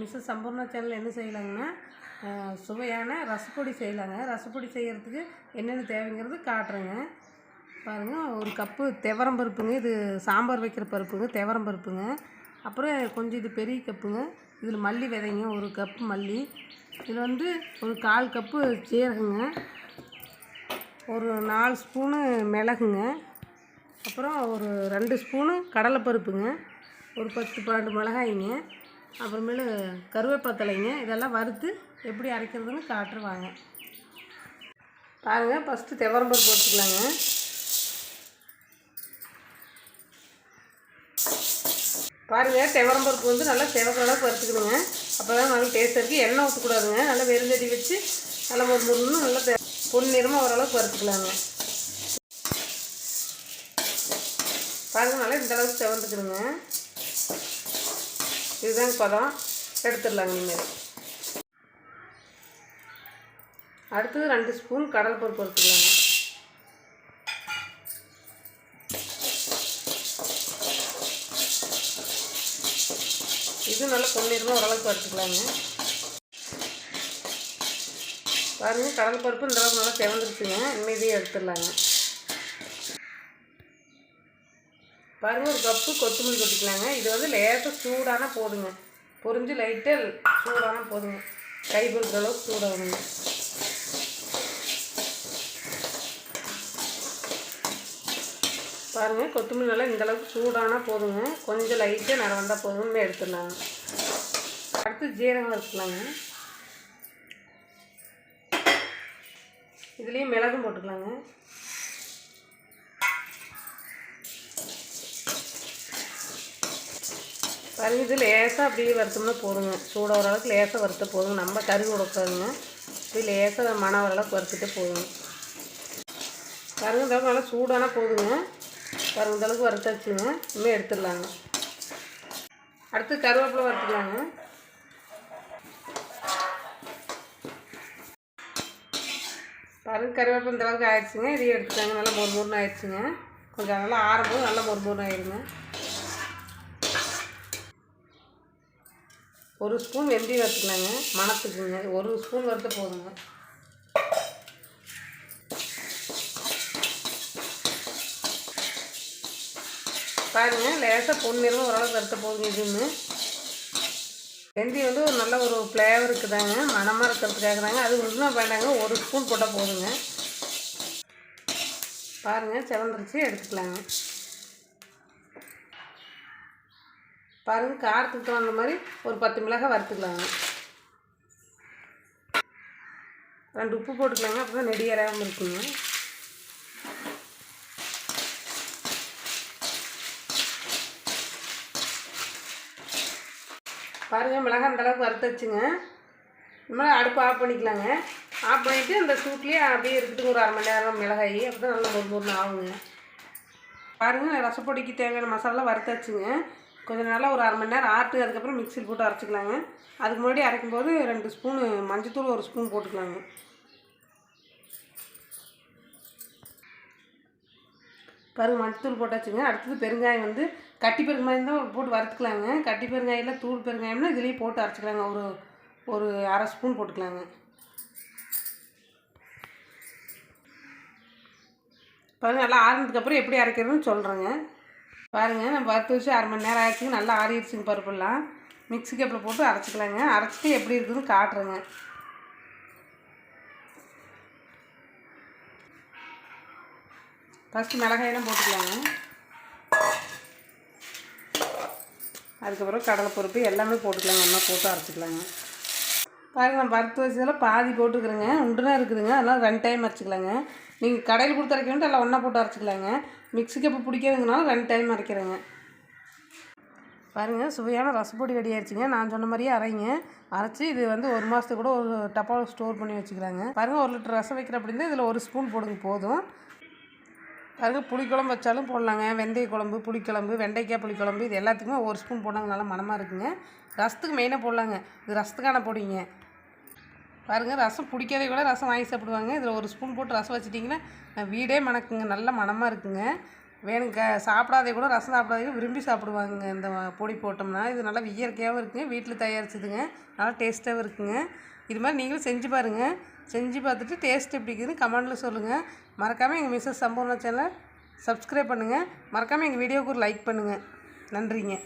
Mrs Sampoorna channel என்ன செய்யலாங்கன்னா சுவையான ரசப்பொடி செய்யலாங்க. ரசப்பொடி செய்கிறதுக்கு என்னென்ன தேவைங்கிறது காட்டுறேங்க. பாருங்கள், ஒரு கப்பு துவரம் பருப்புங்க. இது சாம்பார் வைக்கிற பருப்புங்க, துவரம் பருப்புங்க. அப்புறம் கொஞ்சம் இது பெரிய கப்புங்க. இதில் மல்லி விதைங்க, ஒரு கப்பு மல்லி. இதில் ஒரு 1/4 கப்பு சீரகங்க, ஒரு 4 ஸ்பூனு மிளகுங்க, அப்புறம் ஒரு 2 ஸ்பூனு கடலைப்பருப்புங்க, ஒரு 10-12 மிளகாய்ங்க, அப்புறமேலு கருவேப்பிலைங்க. இதெல்லாம் வறுத்து எப்படி அரைக்கிறதுன்னு காட்டுருவாங்க. பாருங்கள், ஃபஸ்ட்டு துவரம் பருப்பு எடுத்துக்கலாங்க. பாருங்கள், துவரம் பருப்பு நல்லா சிவக்கிற அளவுக்கு வறுத்துக்கணுங்க. அப்போ தான் நல்லா டேஸ்ட்டாக இருக்குது. எண்ணெய் ஊற்றக்கூடாதுங்க. நல்லா வெறுந்தடி வச்சு நல்லா முறுமுறுன்னு நல்லா பொன்னிறமாக ஓரளவுக்கு வறுத்துக்கலாங்க. பாருங்கள், நல்லா இந்த அளவுக்கு செவந்துக்கணுங்க. இதுதாங்க பதம். எடுத்துடலாங்க. இனிமேல் அடுத்தது 2 ஸ்பூன் கடலைப்பருப்பு வறுத்துக்கலாங்க. இது நல்லா பொன்னிறமாக ஓரளவுக்கு வறுத்துக்கலாங்க. பாருங்கள், கடலைப்பருப்பு இந்த அளவுக்கு நல்லா செவந்துருச்சுங்க. இனிமேல் இதையும் எடுத்துடலாங்க. பாருங்கள், ஒரு கப்பு கொத்தமல்லி கொட்டிக்கலாங்க. இது லேசாக சூடான போதுங்க. பொரிஞ்சு லைட்டாக சூடான போதுங்க. கை பொறுக்கிற அளவுக்கு சூடாகணுங்க. பாருங்கள், கொத்தமல்லி நல்லா இந்தளவுக்கு சூடானா போதுங்க. கொஞ்சம் லைட்டாக நிறம் வந்தால் போதும்னு எடுத்துடலாங்க. அடுத்து ஜீரகம் வறுத்துக்கலாங்க. இதுலேயும் மிளகும் போட்டுக்கலாங்க. பாருங்கள், இது லேசாக அப்படியே வறுத்தோம்னா போதுங்க. சூடாக ஓரளவுக்கு லேசாக வறுத்த போதுங்க. நம்ம கறி கொடுக்காதுங்க. இது லேசாக மணம் ஓரளவுக்கு வறுத்துட்டே போதுங்க. பாருங்கள், இந்த அளவுக்கு நல்லா சூடானா போதுங்க. பாருங்கள், இந்த அளவுக்கு வறுத்தாச்சுங்க. இனிமேல் எடுத்துடலாங்க. அடுத்து கருவேப்பிலை வறுத்துக்கலாங்க. பாருங்கள், கருவேப்பிலை இந்த அளவுக்கு ஆயிடுச்சுங்க. இதையும் எடுத்துட்டாங்க. நல்லா மொறுமொறுன்னு ஆயிடுச்சுங்க. கொஞ்சம் நல்லா ஆறும்போது நல்லா மொறுமொறுன்னு ஆயிடுங்க. 1 ஸ்பூன் வெந்தயம் வறுத்துக்கலாங்க. மணத்துக்குங்க. 1 ஸ்பூன் வறுத்த போதுங்க. பாருங்கள், லேசாக பொன்னிறமாக ஓரளவுக்கு வறுத்த போதுங்க. இதுன்னு வெந்தயம் ஒரு நல்ல ஒரு ஃப்ளேவர் இருக்குதாங்க. மணமாக இருக்கிறதுக்காக தாங்க. அது இன்னும் வேண்டாங்க. 1 ஸ்பூன் போட்டால் போதுங்க. பாருங்கள், சிவந்துருச்சு. எடுத்துக்கலாங்க. பாருங்கள், காரத்துக்கு தகுந்த மாதிரி ஒரு 10 மிளகாய் வறுத்துக்கலாங்க. 2 உப்பு போட்டுக்கலாங்க. அப்போ தான் நெடி ஏறாமல் இருக்குங்க. பாருங்கள், மிளகாய் அந்தளவுக்கு வறுத்து வச்சுங்க. இனிமேல் அடுப்பு ஆஃப் பண்ணிக்கலாங்க. ஆஃப் பண்ணிவிட்டு அந்த சூட்லேயே அப்படியே இருக்கட்டும் ஒரு 1/2 மணி நேரம் மிளகாய். அப்போ தான் நல்லா மொறுமொறுன்னு ஆகுங்க. பாருங்கள், ரசப்பொடிக்கு தேவையான மசாலா வறுத்தாச்சுங்க. கொஞ்சம் நல்லா ஒரு 1/2 மணி நேரம் ஆட்டு. அதுக்கப்புறம் மிக்சியில் போட்டு அரைச்சிக்கலாங்க. அதுக்கு முன்னாடி அரைக்கும்போது 2 ஸ்பூனு மஞ்சத்தூள் 1 ஸ்பூன் போட்டுக்கலாங்க. பாருங்கள், மஞ்சத்தூள் போட்டாச்சுங்க. அடுத்தது பெருங்காயம் கட்டி பெருங்காயம் தான் போட்டு வறுத்துக்கலாங்க. கட்டி பெருங்காயம் தூள் பெருங்காயம்னா இதுலேயும் போட்டு அரைச்சிக்கலாங்க. ஒரு 1/2 ஸ்பூன் போட்டுக்கலாங்க. பாருங்கள், நல்லா ஆறுனதுக்கப்புறம் எப்படி அரைக்கிறதுன்னு சொல்கிறேங்க. பாருங்கள், நம்ம வறுத்து வச்சு 1/2 மணி நேரம் ஆயிடுச்சுங்க. நல்லா ஆறிடுச்சுங்க பருப்பெல்லாம். மிக்ஸி கப்பில் போட்டு அரைச்சிக்கலாங்க. அரைச்சிட்டு எப்படி இருக்குதுன்னு காட்டுறேங்க. ஃபஸ்ட்டு மிளகாயெல்லாம் போட்டுக்கலாங்க. அதுக்கப்புறம் கடலைப்பருப்பு எல்லாமே போட்டுக்கலாங்க. ஒன்றா போட்டு அரைச்சிக்கலாங்க. பாருங்கள், நம்ம வறுத்து வச்சதெல்லாம் பாதி போட்டுக்கிறேங்க. உண்டுனா இருக்குதுங்க. அதெல்லாம் 2 டைம் அரைச்சிக்கலாங்க. நீங்கள் கடையில் கொடுத்து அரைக்க வேண்டிய எல்லாம் ஒன்றா போட்டு அரைச்சிக்கலாங்க. மிக்ஸிக்கு அப்போ பிடிக்காதுங்கனால 2 டைம் அரைக்கிறேங்க. பாருங்கள், சுவையான ரசப்பொடி ரெடி ஆயிடுச்சுங்க. நான் சொன்ன மாதிரியே அரைங்க. அரைச்சி இது 1 மாதத்துக்கு கூட ஒரு டப்பாவில் ஸ்டோர் பண்ணி வச்சுக்கிறாங்க. பாருங்கள், 1 லிட்டர் ரசம் வைக்கிற அப்படின்னா இதில் 1 ஸ்பூன் போடுங்க போதும். பாருங்கள், புளிக்குழம்பு வச்சாலும் போடலாங்க. வெந்தய குழம்பு, புளிக்குழம்பு, வெண்டைக்காய் புளிக்குழம்பு இது எல்லாத்துக்குமே 1 ஸ்பூன் போட்டாங்க. நல்லா மணமாக இருக்குங்க. ரசத்துக்கு மெயினாக போடலாங்க. இது ரசத்துக்கான பொடிங்க. பாருங்கள், ரசம் பிடிக்காதே கூட ரசம் வாங்கி சாப்பிடுவாங்க. இதில் 1 ஸ்பூன் போட்டு ரசம் வச்சிட்டிங்கன்னா வீடே மணக்குங்க. நல்ல மணமாக இருக்குங்க. வேணுங்க சாப்பிடாதே கூட ரசம் சாப்பிடாதே விரும்பி சாப்பிடுவாங்க இந்த பொடி போட்டோம்னா. இது நல்லா இயற்கையாகவும் இருக்குங்க, வீட்டில் தயாரிச்சதுங்க, நல்லா டேஸ்ட்டாகவும் இருக்குங்க. இது மாதிரி நீங்களும் செஞ்சு பாருங்கள். செஞ்சு பார்த்துட்டு டேஸ்ட் எப்படி இருக்குதுன்னு கமெண்டில் சொல்லுங்கள். மறக்காமல் எங்கள் மிஸ்ஸஸ் சம்பூர்ணா சேனலை சப்ஸ்கிரைப் பண்ணுங்கள். மறக்காமல் எங்கள் வீடியோவுக்கு ஒரு லைக் பண்ணுங்கள். நன்றிங்க.